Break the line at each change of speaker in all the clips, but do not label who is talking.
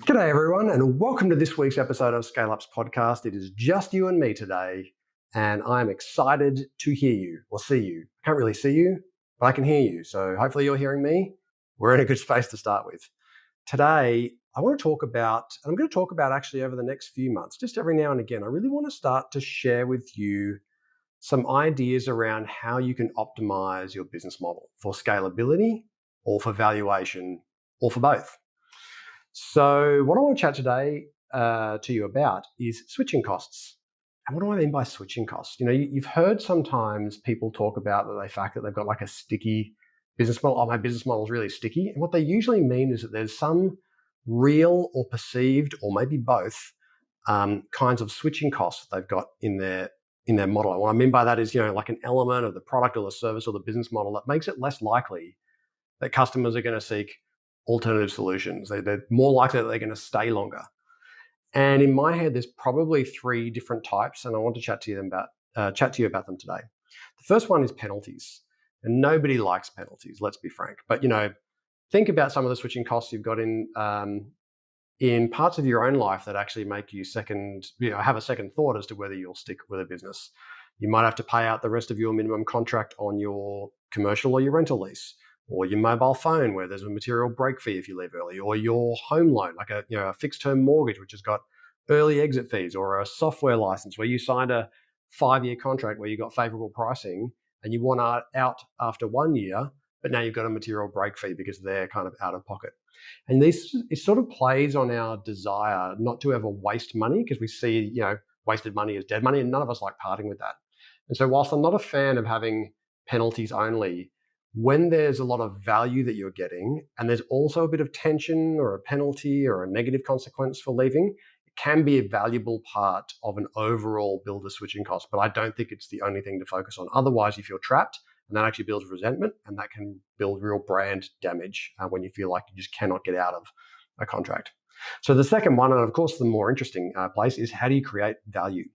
G'day everyone, and welcome to this week's episode of Scale Up's podcast. It is just you and me today, and I'm excited to hear you or see you. I can't really see you, but I can hear you. So hopefully you're hearing me. We're in a good space to start with. Today, I'm going to talk about actually over the next few months, just every now and again, I really want to start to share with you some ideas around how you can optimize your business model for scalability or for valuation or for both. So what I want to chat today to you about is switching costs. And what do I mean by switching costs? You know, you've heard sometimes people talk about the fact that they've got like a sticky business model. Oh, my business model is really sticky. And what they usually mean is that there's some real or perceived, or maybe both, kinds of switching costs that they've got in their model. And what I mean by that is, you know, like an element of the product or the service or the business model that makes it less likely that customers are going to seek alternative solutions. They're more likely that they're going to stay longer. And in my head, there's probably three different types, and I want to chat to you about them today. The first one is penalties, and nobody likes penalties. Let's be frank. But you know, think about some of the switching costs you've got in parts of your own life that actually make you have a second thought as to whether you'll stick with a business. You might have to pay out the rest of your minimum contract on your commercial or your rental lease, or your mobile phone where there's a material break fee if you leave early, or your home loan, like a fixed term mortgage, which has got early exit fees, or a software license where you signed a 5-year contract where you got favorable pricing and you want out after 1 year, but now you've got a material break fee because they're kind of out of pocket. And it sort of plays on our desire not to ever waste money, because we see, you know, wasted money is dead money, and none of us like parting with that. And so whilst I'm not a fan of having penalties only, when there's a lot of value that you're getting and there's also a bit of tension or a penalty or a negative consequence for leaving, it can be a valuable part of an overall builder switching cost. But I don't think it's the only thing to focus on. Otherwise, you feel trapped, and that actually builds resentment, and that can build real brand damage when you feel like you just cannot get out of a contract. So the second one, and of course the more interesting place, is how do you create value?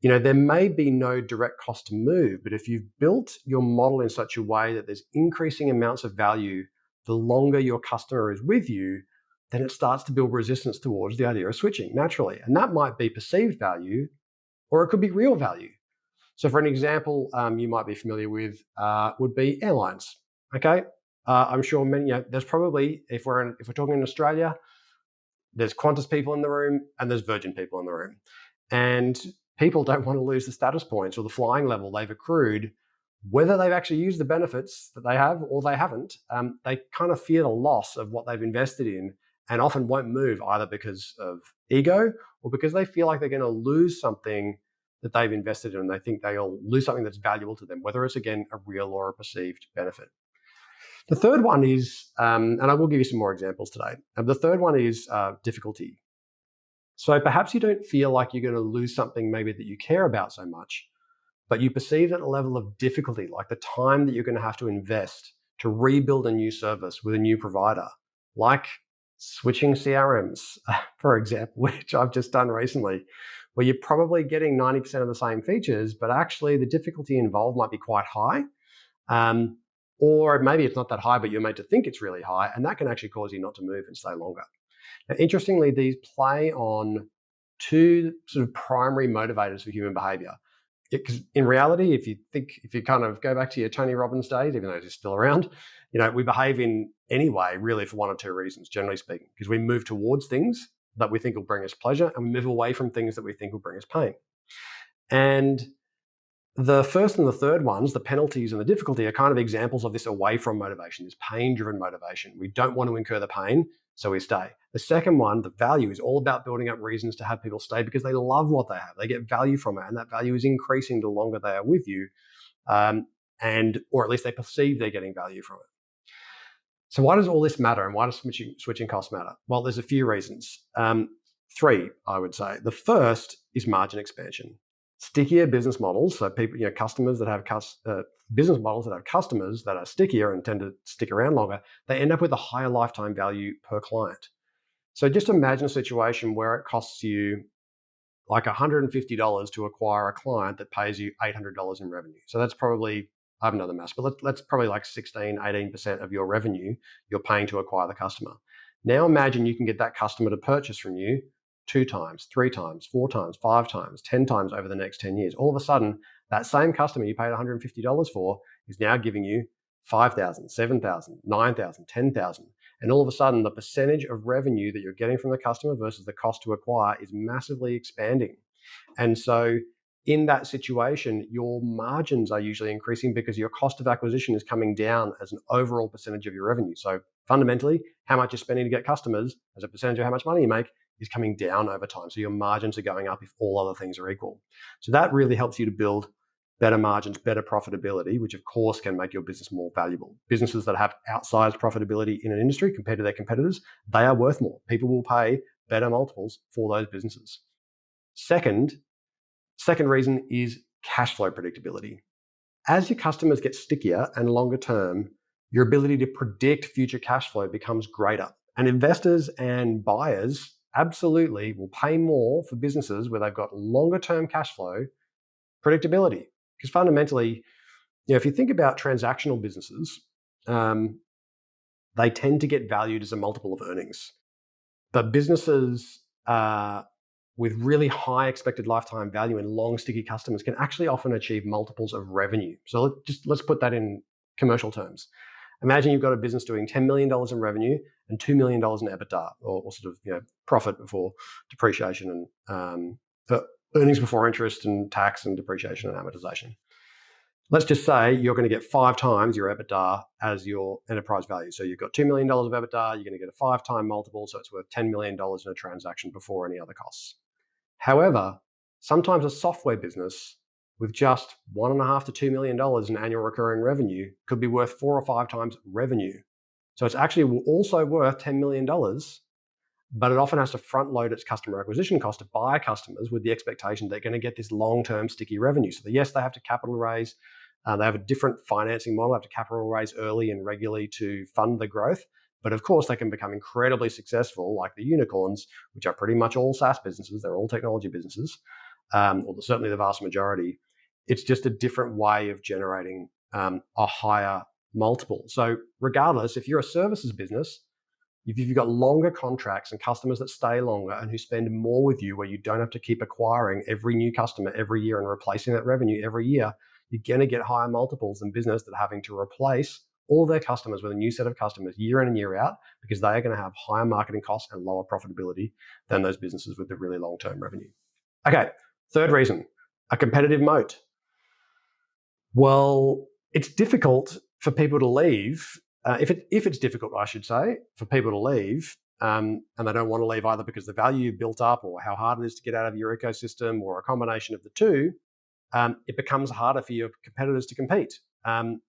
You know, there may be no direct cost to move, but if you've built your model in such a way that there's increasing amounts of value the longer your customer is with you, then it starts to build resistance towards the idea of switching naturally. And that might be perceived value, or it could be real value. So for an example you might be familiar with would be airlines. Okay, I'm sure many, there's probably, if we're talking in Australia, there's Qantas people in the room and there's Virgin people in the room. And people don't want to lose the status points or the flying level they've accrued, whether they've actually used the benefits that they have or they haven't. They kind of fear the loss of what they've invested in, and often won't move either because of ego or because they feel like they're going to lose something that they've invested in, and they think they'll lose something that's valuable to them, whether it's, again, a real or a perceived benefit. The third one is, and I will give you some more examples today. The third one is difficulty. So perhaps you don't feel like you're going to lose something maybe that you care about so much, but you perceive that a level of difficulty, like the time that you're going to have to invest to rebuild a new service with a new provider, like switching CRMs, for example, which I've just done recently, where you're probably getting 90% of the same features, but actually the difficulty involved might be quite high. Or maybe it's not that high, but you're made to think it's really high, and that can actually cause you not to move and stay longer. Now, interestingly, these play on two sort of primary motivators for human behavior. Because in reality, if you kind of go back to your Tony Robbins days, even though he's still around, you know, we behave in any way really for one or two reasons, generally speaking, because we move towards things that we think will bring us pleasure, and we move away from things that we think will bring us pain. And the first and the third ones, the penalties and the difficulty, are kind of examples of this away from motivation, this pain-driven motivation. We don't want to incur the pain, so we stay. The second one, the value, is all about building up reasons to have people stay because they love what they have. They get value from it, and that value is increasing the longer they are with you, or at least they perceive they're getting value from it. So why does all this matter, and why does switching costs matter? Well, there's a few reasons. Three, I would say. The first is margin expansion. Stickier business models, so people, customers that have business models that have customers that are stickier and tend to stick around longer, they end up with a higher lifetime value per client. So just imagine a situation where it costs you like $150 to acquire a client that pays you $800 in revenue. So that's probably I haven't done the maths, but let's probably like 16, 18% of your revenue you're paying to acquire the customer. Now imagine you can get that customer to purchase from you 2 times, 3 times, 4 times, 5 times, 10 times over the next 10 years. All of a sudden, that same customer you paid $150 for is now giving you 5,000, 7,000, 9,000, 10,000. And all of a sudden, the percentage of revenue that you're getting from the customer versus the cost to acquire is massively expanding. And so in that situation, your margins are usually increasing because your cost of acquisition is coming down as an overall percentage of your revenue. So fundamentally, how much you're spending to get customers as a percentage of how much money you make is coming down over time. So your margins are going up if all other things are equal. So that really helps you to build better margins, better profitability, which of course can make your business more valuable. Businesses that have outsized profitability in an industry compared to their competitors, they are worth more. People will pay better multiples for those businesses. Second reason is cash flow predictability. As your customers get stickier and longer term, your ability to predict future cash flow becomes greater. And investors and buyers absolutely will pay more for businesses where they've got longer term cash flow predictability. Because fundamentally, if you think about transactional businesses, they tend to get valued as a multiple of earnings. But businesses with really high expected lifetime value and long sticky customers can actually often achieve multiples of revenue. So let's put that in commercial terms. Imagine you've got a business doing $10 million in revenue and $2 million in EBITDA, or sort of profit before depreciation and earnings before interest and tax and depreciation and amortization. Let's just say you're going to get 5 times your EBITDA as your enterprise value. So you've got $2 million of EBITDA, you're going to get a 5-time multiple, so it's worth $10 million in a transaction before any other costs. However, sometimes a software business with just $1.5 to $2 million in annual recurring revenue could be worth 4 or 5 times revenue. So it's actually also worth $10 million, but it often has to front load its customer acquisition cost to buy customers with the expectation they're going to get this long-term sticky revenue. So yes, they have to capital raise. They have a different financing model, they have to capital raise early and regularly to fund the growth. But of course, they can become incredibly successful, like the unicorns, which are pretty much all SaaS businesses. They're all technology businesses, or certainly the vast majority. It's just a different way of generating a higher multiple. So regardless, if you're a services business, if you've got longer contracts and customers that stay longer and who spend more with you, where you don't have to keep acquiring every new customer every year and replacing that revenue every year, you're going to get higher multiples than business that are having to replace all their customers with a new set of customers year in and year out, because they are going to have higher marketing costs and lower profitability than those businesses with the really long-term revenue. Okay, third reason, a competitive moat. Well, it's difficult for people to leave. If it's difficult, I should say, for people to leave, and they don't want to leave either because the value you've built up or how hard it is to get out of your ecosystem or a combination of the two, it becomes harder for your competitors to compete.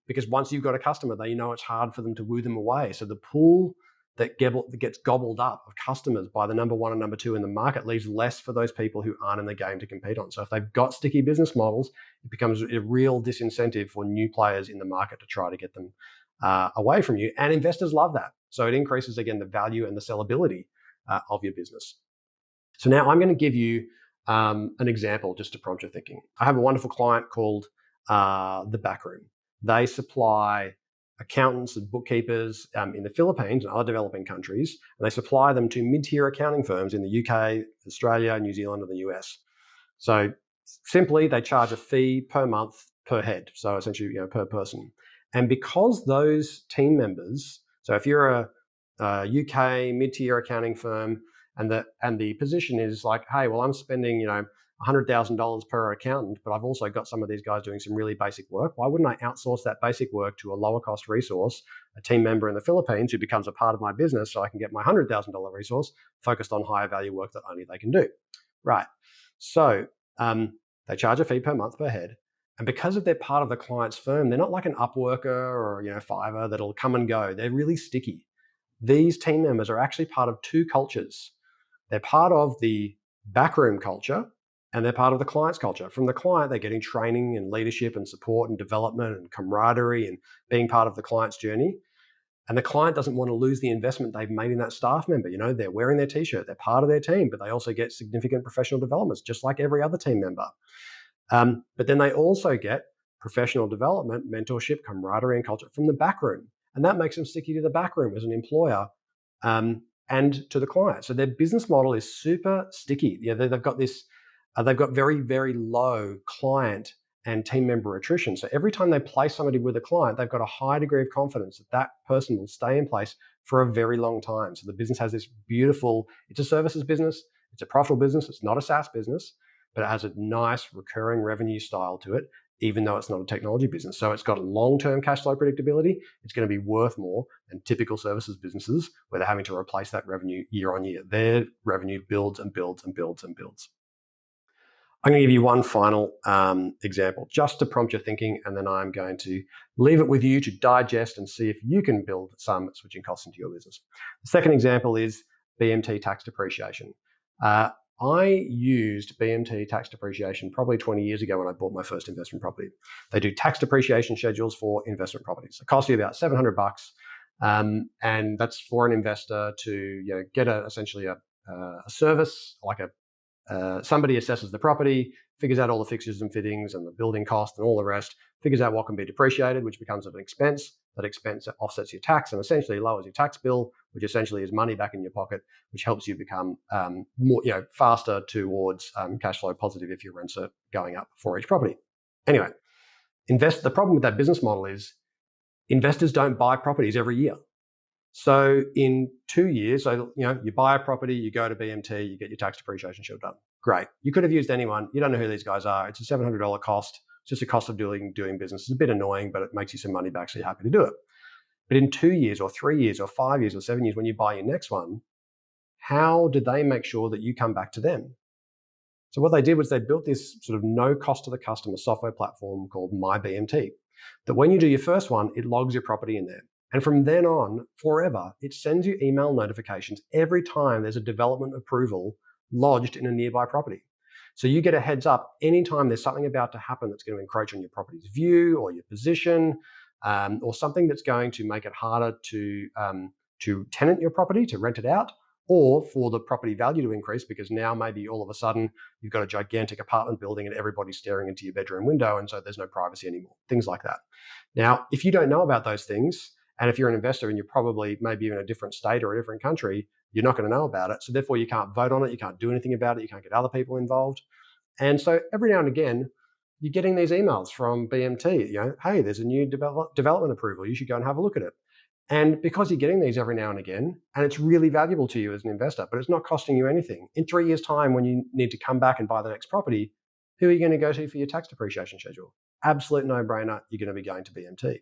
Because once you've got a customer, they know it's hard for them to woo them away. So the pool that gets gobbled up of customers by the number one and number two in the market leaves less for those people who aren't in the game to compete on. So if they've got sticky business models, it becomes a real disincentive for new players in the market to try to get them away from you. And investors love that. So it increases, again, the value and the sellability of your business. So now I'm going to give you an example just to prompt your thinking. I have a wonderful client called The Backroom. They supply accountants and bookkeepers in the Philippines and other developing countries, and they supply them to mid-tier accounting firms in the UK, Australia, New Zealand, and the US. So simply, they charge a fee per month per head, so essentially per person. And because those team members, so if you're a UK mid-tier accounting firm and the position is like, hey, well, I'm spending $100,000 per accountant, but I've also got some of these guys doing some really basic work. Why wouldn't I outsource that basic work to a lower cost resource, a team member in the Philippines who becomes a part of my business, so I can get my $100,000 resource focused on higher value work that only they can do? Right. So they charge a fee per month per head. And because they're part of the client's firm, they're not like an Upworker or Fiverr that'll come and go. They're really sticky. These team members are actually part of two cultures. They're part of the backroom culture, and they're part of the client's culture. From the client, they're getting training and leadership and support and development and camaraderie and being part of the client's journey. And the client doesn't want to lose the investment they've made in that staff member. They're wearing their t-shirt, they're part of their team, but they also get significant professional developments, just like every other team member. But then they also get professional development, mentorship, camaraderie, and culture from the back room. And that makes them sticky to the back room as an employer and to the client. So their business model is super sticky. They've got this, they've got very, very low client and team member attrition. So every time they place somebody with a client, they've got a high degree of confidence that that person will stay in place for a very long time. So the business has this beautiful, it's a services business, it's a profitable business, it's not a SaaS business, but it has a nice recurring revenue style to it, even though it's not a technology business. So it's got long-term cash flow predictability. It's going to be worth more than typical services businesses where they're having to replace that revenue year on year. Their revenue builds and builds and builds and builds. I'm going to give you one final example just to prompt your thinking, and then I'm going to leave it with you to digest and see if you can build some switching costs into your business. The second example is BMT tax depreciation. I used BMT tax depreciation probably 20 years ago when I bought my first investment property. They do tax depreciation schedules for investment properties. It costs you about $700, and that's for an investor to get essentially a service like somebody assesses the property, figures out all the fixtures and fittings and the building cost and all the rest, figures out what can be depreciated, which becomes an expense. That expense offsets your tax and essentially lowers your tax bill, which essentially is money back in your pocket, which helps you become more, faster towards cash flow positive if your rents are going up for each property. Anyway, the problem with that business model is investors don't buy properties every year. So in 2 years, you buy a property, you go to BMT, you get your tax depreciation schedule done. Great. You could have used anyone. You don't know who these guys are. It's a $700 cost. It's just a cost of doing business. It's a bit annoying, but it makes you some money back, so you're happy to do it. But in 2 years or 3 years or 5 years or 7 years, when you buy your next one, how did they make sure that you come back to them? So what they did was they built this sort of no cost to the customer software platform called MyBMT, that when you do your first one, it logs your property in there. And from then on, forever, it sends you email notifications every time there's a development approval lodged in a nearby property. So you get a heads up anytime there's something about to happen that's going to encroach on your property's view or your position, or something that's going to make it harder to tenant your property, to rent it out, or for the property value to increase because now maybe all of a sudden you've got a gigantic apartment building and everybody's staring into your bedroom window and so there's no privacy anymore, things like that. Now, if you don't know about those things, and if you're an investor and you're probably maybe in a different state or a different country, you're not going to know about it. So therefore you can't vote on it, you can't do anything about it, you can't get other people involved. And so every now and again, you're getting these emails from BMT, hey, there's a new development approval, you should go and have a look at it. And because you're getting these every now and again, and it's really valuable to you as an investor, but it's not costing you anything. In 3 years' time, when you need to come back and buy the next property, who are you going to go to for your tax depreciation schedule? Absolute no-brainer, you're going to be going to BMT.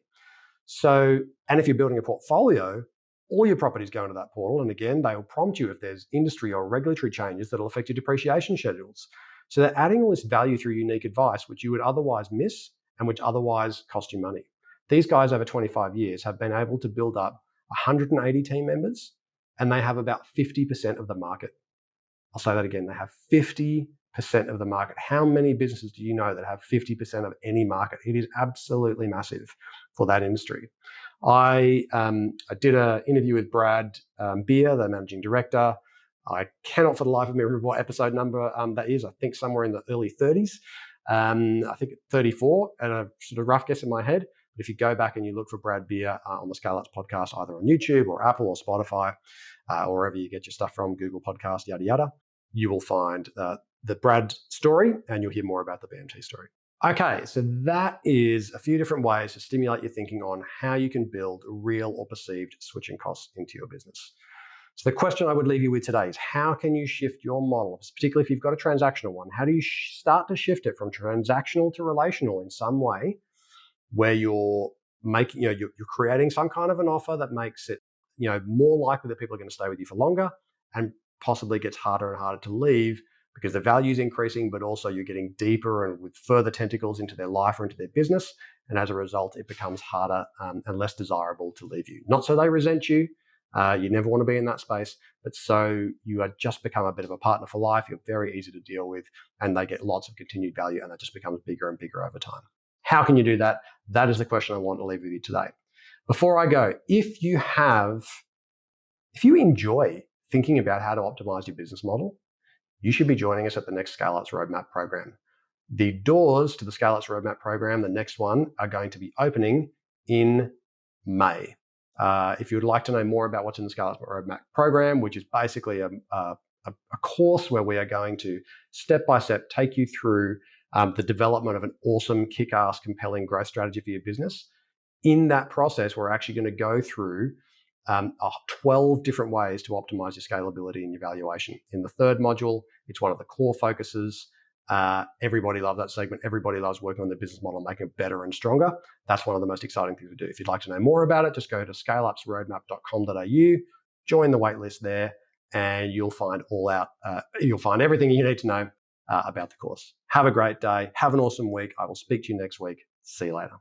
So, and if you're building a portfolio, all your properties go into that portal. And again, they will prompt you if there's industry or regulatory changes that will affect your depreciation schedules. So they're adding all this value through unique advice, which you would otherwise miss and which otherwise cost you money. These guys over 25 years have been able to build up 180 team members, and they have about 50% of the market. I'll say that again, they have 50% of the market. How many businesses do you know that have 50% of any market? It is absolutely massive for that industry. I did an interview with Brad Beer, the managing director. I cannot for the life of me remember what episode number that is. I think somewhere in the early 30s. I think 34 at a sort of rough guess in my head. But if you go back and you look for Brad Beer on the Scale Ups podcast, either on YouTube or Apple or Spotify, or wherever you get your stuff from, Google Podcast, yada, yada, you will find the Brad story and you'll hear more about the BMT story. Okay, so that is a few different ways to stimulate your thinking on how you can build real or perceived switching costs into your business. So the question I would leave you with today is how can you shift your model, particularly if you've got a transactional one? How do you start to shift it from transactional to relational in some way where you're making, you're creating some kind of an offer that makes it, more likely that people are going to stay with you for longer and possibly gets harder and harder to leave because the value is increasing, but also you're getting deeper and with further tentacles into their life or into their business. And as a result, it becomes harder and less desirable to leave you. Not so they resent you. You never want to be in that space, but so you are just become a bit of a partner for life. You're very easy to deal with and they get lots of continued value and that just becomes bigger and bigger over time. How can you do that? That is the question I want to leave with you today. Before I go, if you enjoy thinking about how to optimize your business model, you should be joining us at the next Scale Ups Roadmap program. The doors to the Scale Up's Roadmap program, the next one, are going to be opening in May. If you would like to know more about what's in the Scale Up's Roadmap program, which is basically a course where we are going to step-by-step take you through the development of an awesome, kick-ass, compelling growth strategy for your business. In that process, we're actually going to go through 12 different ways to optimize your scalability and your valuation. In the third module, it's one of the core focuses. Everybody loves that segment. Everybody loves working on their business model, making it better and stronger. That's one of the most exciting things to do. If you'd like to know more about it, just go to scaleupsroadmap.com.au, join the waitlist there, and you'll find everything you need to know about the course. Have a great day. Have an awesome week. I will speak to you next week. See you later.